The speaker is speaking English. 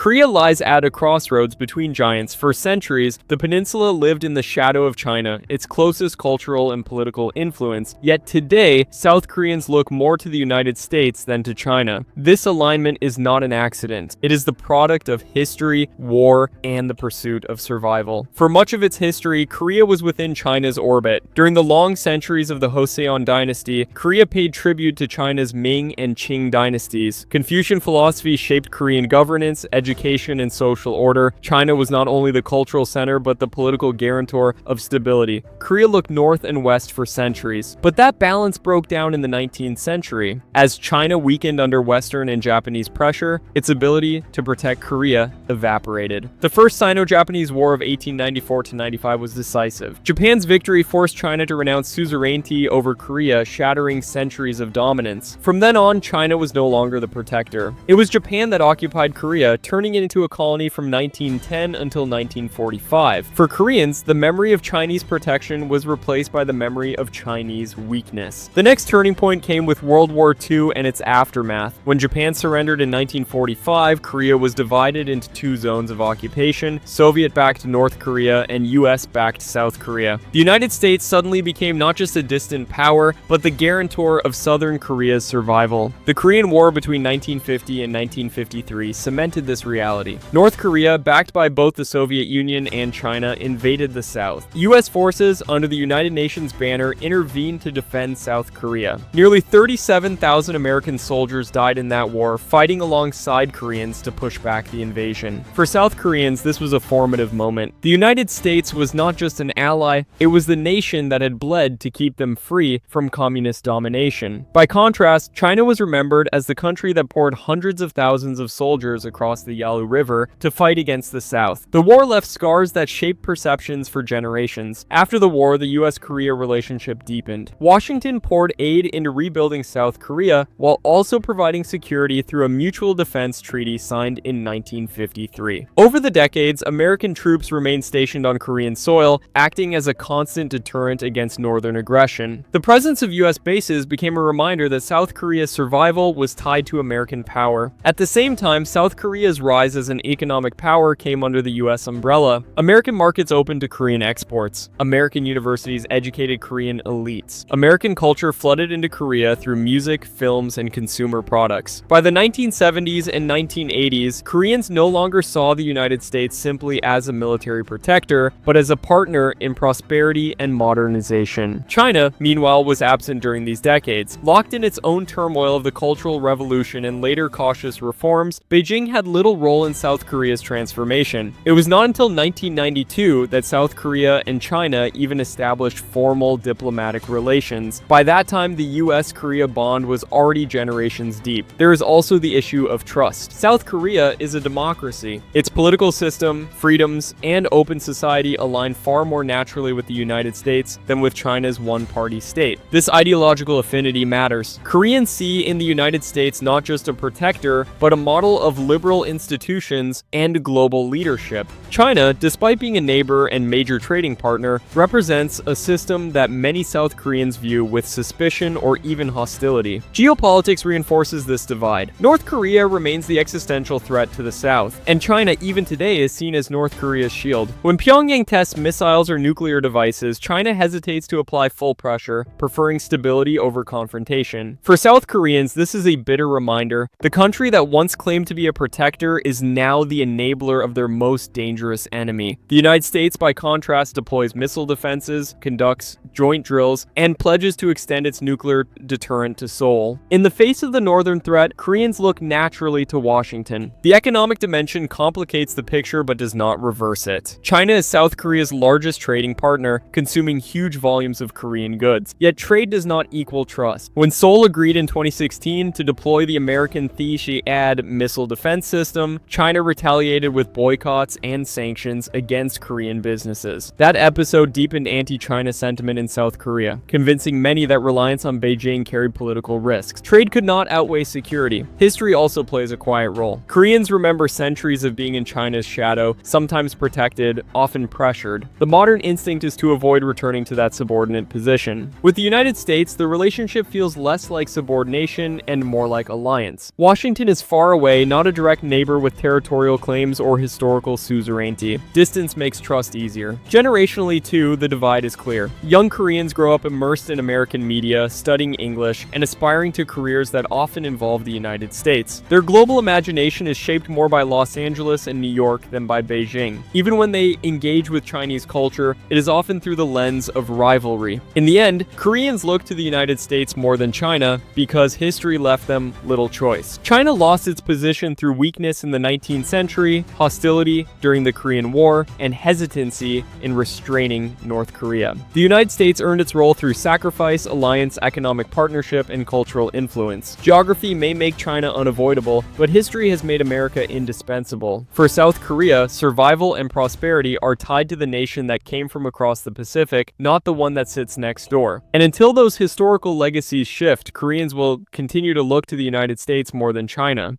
Korea lies at a crossroads between giants. For centuries, the peninsula lived in the shadow of China, its closest cultural and political influence. Yet today, South Koreans look more to the United States than to China. This alignment is not an accident. It is the product of history, war, and the pursuit of survival. For much of its history, Korea was within China's orbit. During the long centuries of the Joseon dynasty, Korea paid tribute to China's Ming and Qing dynasties. Confucian philosophy shaped Korean governance, education, and social order. China was not only the cultural center, but the political guarantor of stability. Korea looked north and west for centuries, but that balance broke down in the 19th century. As China weakened under Western and Japanese pressure, its ability to protect Korea evaporated. The First Sino-Japanese War of 1894-95 was decisive. Japan's victory forced China to renounce suzerainty over Korea, shattering centuries of dominance. From then on, China was no longer the protector. It was Japan that occupied Korea, turning it into a colony from 1910 until 1945. For Koreans, the memory of Chinese protection was replaced by the memory of Chinese weakness. The next turning point came with World War II and its aftermath. When Japan surrendered in 1945, Korea was divided into two zones of occupation: Soviet-backed North Korea and US-backed South Korea. The United States suddenly became not just a distant power, but the guarantor of Southern Korea's survival. The Korean War between 1950 and 1953 cemented this reality. North Korea, backed by both the Soviet Union and China, invaded the South. US forces, under the United Nations banner, intervened to defend South Korea. Nearly 37,000 American soldiers died in that war, fighting alongside Koreans to push back the invasion. For South Koreans, this was a formative moment. The United States was not just an ally, it was the nation that had bled to keep them free from communist domination. By contrast, China was remembered as the country that poured hundreds of thousands of soldiers across the Yalu River to fight against the South. The war left scars that shaped perceptions for generations. After the war, the US-Korea relationship deepened. Washington poured aid into rebuilding South Korea, while also providing security through a mutual defense treaty signed in 1953. Over the decades, American troops remained stationed on Korean soil, acting as a constant deterrent against northern aggression. The presence of US bases became a reminder that South Korea's survival was tied to American power. At the same time, South Korea's rise as an economic power came under the US umbrella. American markets opened to Korean exports. American universities educated Korean elites. American culture flooded into Korea through music, films, and consumer products. By the 1970s and 1980s, Koreans no longer saw the United States simply as a military protector, but as a partner in prosperity and modernization. China, meanwhile, was absent during these decades. Locked in its own turmoil of the Cultural Revolution and later cautious reforms, Beijing had little role in South Korea's transformation. It was not until 1992 that South Korea and China even established formal diplomatic relations. By that time, the US-Korea bond was already generations deep. There is also the issue of trust. South Korea is a democracy. Its political system, freedoms, and open society align far more naturally with the United States than with China's one-party state. This ideological affinity matters. Koreans see in the United States not just a protector, but a model of liberal institutions and global leadership. China, despite being a neighbor and major trading partner, represents a system that many South Koreans view with suspicion or even hostility. Geopolitics reinforces this divide. North Korea remains the existential threat to the South, and China even today is seen as North Korea's shield. When Pyongyang tests missiles or nuclear devices, China hesitates to apply full pressure, preferring stability over confrontation. For South Koreans, this is a bitter reminder. The country that once claimed to be a protector is now the enabler of their most dangerous enemy. The United States, by contrast, deploys missile defenses, conducts joint drills, and pledges to extend its nuclear deterrent to Seoul. In the face of the northern threat, Koreans look naturally to Washington. The economic dimension complicates the picture but does not reverse it. China is South Korea's largest trading partner, consuming huge volumes of Korean goods. Yet trade does not equal trust. When Seoul agreed in 2016 to deploy the American Thaad missile defense system, China retaliated with boycotts and sanctions against Korean businesses. That episode deepened anti-China sentiment in South Korea, convincing many that reliance on Beijing carried political risks. Trade could not outweigh security. History also plays a quiet role. Koreans remember centuries of being in China's shadow, sometimes protected, often pressured. The modern instinct is to avoid returning to that subordinate position. With the United States, the relationship feels less like subordination and more like alliance. Washington is far away, not a direct neighbor favor with territorial claims or historical suzerainty. Distance makes trust easier. Generationally, too, the divide is clear. Young Koreans grow up immersed in American media, studying English, and aspiring to careers that often involve the United States. Their global imagination is shaped more by Los Angeles and New York than by Beijing. Even when they engage with Chinese culture, it is often through the lens of rivalry. In the end, Koreans look to the United States more than China because history left them little choice. China lost its position through weakness in the 19th century, hostility during the Korean War, and hesitancy in restraining North Korea. The United States earned its role through sacrifice, alliance, economic partnership, and cultural influence. Geography may make China unavoidable, but history has made America indispensable. For South Korea, survival and prosperity are tied to the nation that came from across the Pacific, not the one that sits next door. And until those historical legacies shift, Koreans will continue to look to the United States more than China.